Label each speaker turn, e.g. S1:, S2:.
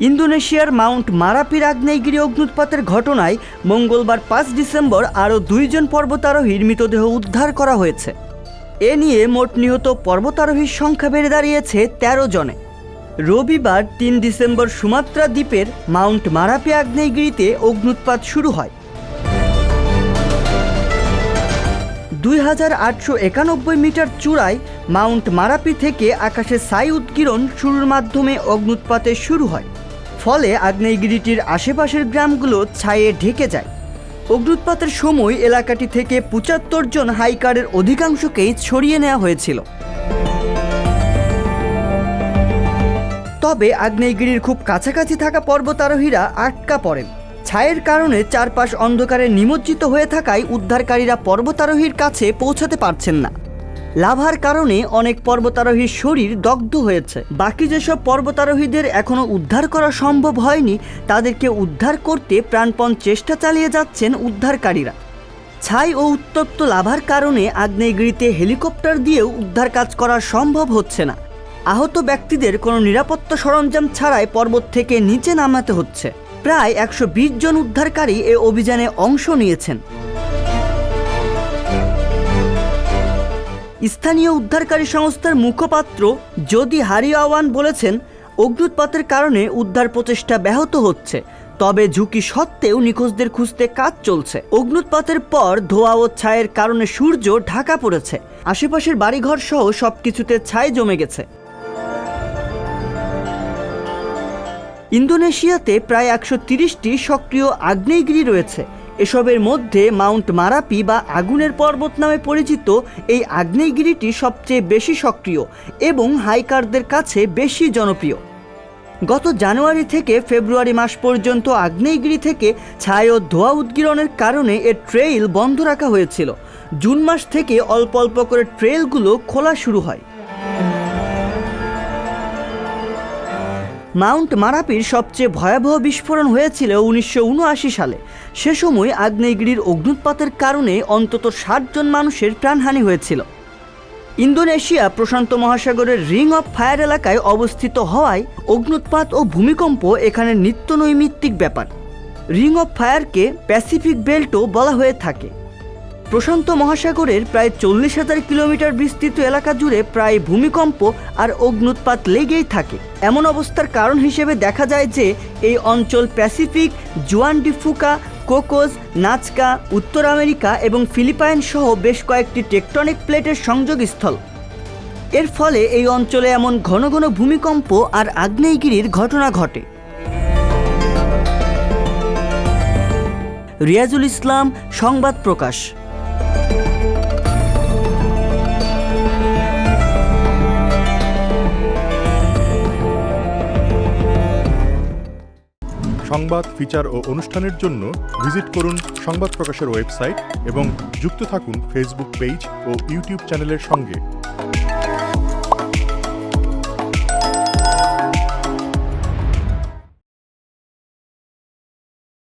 S1: ইন্দোনেশিয়ার মাউন্ট মারাপির আগ্নেয়গিরি অগ্নুৎপাতের ঘটনায় মঙ্গলবার ৫ ডিসেম্বর আরও ২ জন পর্বতারোহীর মৃতদেহ উদ্ধার করা হয়েছে। এ নিয়ে মোট নিহত পর্বতারোহীর সংখ্যা বেড়ে দাঁড়িয়েছে ১৩ জনে। রবিবার ৩ ডিসেম্বর সুমাত্রা দ্বীপের মাউন্ট মারাপি আগ্নেয়গিরিতে অগ্নুৎপাত শুরু হয়। ২,৮৯১ মিটার চূড়ায় মাউন্ট মারাপি থেকে আকাশে ছাই উদ্গীরণ শুরুর মাধ্যমে অগ্নুৎপাতের শুরু হয়। ফলে আগ্নেয়গিরিটির আশেপাশের গ্রামগুলো ছায়ে ঢেকে যায়। অগ্নুৎপাতের সময় এলাকাটি থেকে ৭৫ জন হাইকারের অধিকাংশকেই সরিয়ে নেওয়া হয়েছিল। তবে আগ্নেয়গিরির খুব কাছাকাছি থাকা পর্বতারোহীরা আটকা পড়েন। ছায়ের কারণে চারপাশ অন্ধকারে নিমজ্জিত হয়ে থাকায় উদ্ধারকারীরা পর্বতারোহীর কাছে পৌঁছাতে পারছেন না। লাভার কারণে অনেক পর্বতারোহীর শরীর দগ্ধ হয়েছে। বাকি যেসব পর্বতারোহীদের এখনও উদ্ধার করা সম্ভব হয়নি তাদেরকে উদ্ধার করতে প্রাণপণ চেষ্টা চালিয়ে যাচ্ছেন উদ্ধারকারীরা। ছাই ও উত্তপ্ত লাভার কারণে আগ্নেয়গিরিতে হেলিকপ্টার দিয়েও উদ্ধার কাজ করা সম্ভব হচ্ছে না। আহত ব্যক্তিদের কোনো নিরাপত্তা সরঞ্জাম ছাড়াই পর্বত থেকে নিচে নামাতে হচ্ছে। প্রায় ১২০ জন উদ্ধারকারী এ অভিযানে অংশ নিয়েছেন। স্থানীয় উদ্ধারকারী সংস্থার মুখপাত্র যদি হারিয়াওয়ান বলেছেন, অগ্নুৎপাতের কারণে উদ্ধার প্রচেষ্টা ব্যাহত হচ্ছে, তবে ঝুঁকি সত্ত্বেও নিখোঁজদের খুঁজতে কাজ চলছে। অগ্নুৎপাতের পর ধোঁয়া ও ছায়ের কারণে সূর্য ঢাকা পড়েছে। আশেপাশের বাড়িঘর সহ সবকিছুতে ছাই জমে গেছে। ইন্দোনেশিয়াতে প্রায় ১৩০টি সক্রিয় আগ্নেয়গিরি রয়েছে। এসবের মধ্যে মাউন্ট মারাপি বা আগুনের পর্বত নামে পরিচিত এই আগ্নেয়গিরিটি সবচেয়ে বেশি সক্রিয় এবং হাইকারদের কাছে বেশি জনপ্রিয়। গত জানুয়ারি থেকে ফেব্রুয়ারি মাস পর্যন্ত আগ্নেয়গিরি থেকে ছাই ও ধোঁয়া উদ্গীরণের কারণে এর ট্রেইল বন্ধ রাখা হয়েছিল। জুন মাস থেকে অল্প অল্প করে ট্রেইলগুলো খোলা শুরু হয়। মাউন্ট মারাপির সবচেয়ে ভয়াবহ বিস্ফোরণ হয়েছিল ১৯৭৯ সালে। সে সময় আগ্নেয়গিরির অগ্নুৎপাতের কারণে অন্তত ৬০ জন মানুষের প্রাণহানি হয়েছিল। ইন্দোনেশিয়া প্রশান্ত মহাসাগরের রিং অফ ফায়ার এলাকায় অবস্থিত হওয়ায় অগ্নুৎপাত ও ভূমিকম্প এখানে নিত্যনৈমিত্তিক ব্যাপার। রিং অফ ফায়ারকে প্যাসিফিক বেল্টও বলা হয়ে থাকে। প্রশান্ত মহাসাগরের প্রায় ৪০,০০০ কিলোমিটার বিস্তৃত এলাকা জুড়ে প্রায় ভূমিকম্প আর অগ্নুৎপাত লেগেই থাকে। এমন অবস্থার কারণ হিসেবে দেখা যায় যে এই অঞ্চল প্যাসিফিক, জুয়ান ডি ফুকা, কোকোস, নাজকা, উত্তর আমেরিকা এবং ফিলিপাইন সহ বেশ কয়েকটি টেকটনিক প্লেটের সংযোগস্থল। এর ফলে এই অঞ্চলে এমন ঘন ঘন ভূমিকম্প আর আগ্নেয়গিরির ঘটনা ঘটে। রিয়াজুল ইসলাম, সংবাদ প্রকাশ।
S2: সংবাদ, ফিচার ও অনুষ্ঠানের জন্য ভিজিট করুন সংবাদ প্রকাশের ওয়েবসাইট এবং যুক্ত থাকুন ফেসবুক পেজ ও ইউটিউব চ্যানেলের সঙ্গে।